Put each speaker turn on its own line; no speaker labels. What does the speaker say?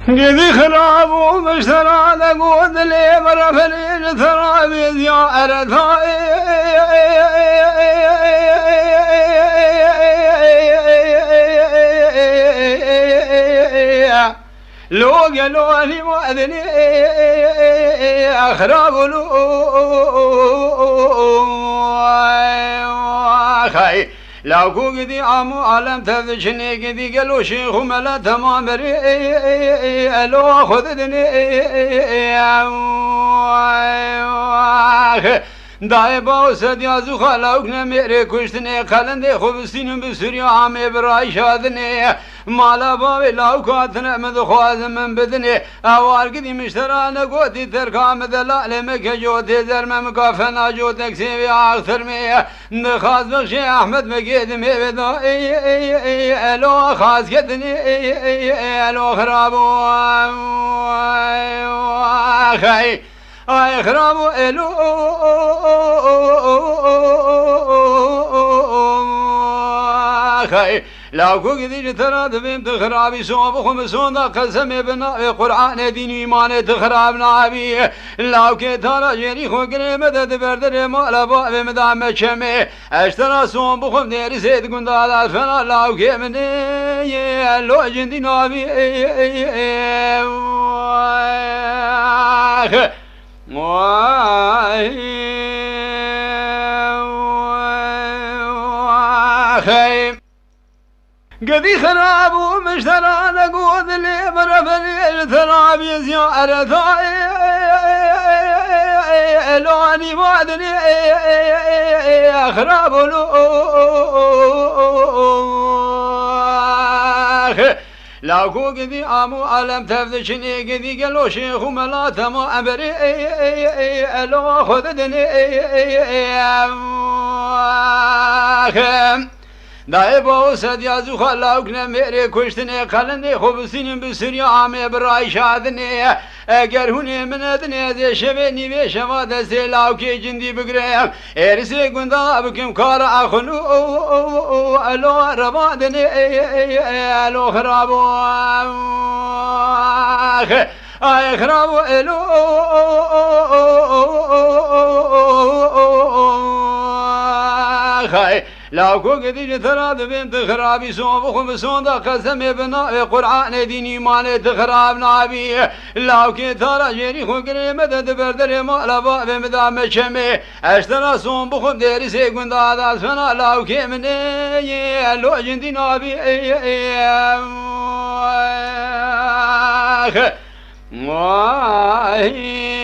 قدي خراب ومشترى لقود لي برفلي ثرابي زيارتها لو قالوا لي مؤذني خراب لو خي لو قدي عمو عالم تذشني قدي قالوا شيخ ملا تمام بري لو خذني دایبا و سدیازو خلاق نمیره کشتنه خلنده خوب سینم بسری عامه برای شادنه مالا باوی لاوکاتنه مدخوازم من بدنه اوار قدی مشترانه گوتی ترکام دلاله مکه جوتی زرمم کافنا جوتک سیوی آختر میه نخواز بخشی احمد مگیدم ایودا الو خواز کتنی الو خرابو خی ay khrabu elu khay la ku gidi tarad bim khrabi so bu khum sonda qasam ibna qur'an din iman khirab nabi la ke tara jeri khu gre medad berdere mala ba medam cheme ashtara so bu khum deri zed gunda la fana la ke mene lo jindi nabi قدي خراب ومشترى نقود لي برفلي الثراب زيارتها لوني مادني خراب لو لا كو قدي عمو علم تفذشني قدي قالوا شيخ ملا تما أبري لو خذدني دایبا و سدیازو خلاق نمیره کشتنه خلنده خوب سینم بسری عامه برای شادنه اگر هونه مندنه ده شبه نیوه شما دسته لاوکی جندی بگرم ارسی گنده بکم کار اخنو الو ربادنه الو خرابو ay خرابو الو خای لا كو قدي تراد بنت خرابي سو بخم سوندا قسم ابن قران دين ایمان خراب نبي لا كي ترى جري خو گري مدد بردر مالا با بمدام چمه اشترا سون بخم ديري سي گندا دا سنا لا كي من لو جندي نبي واه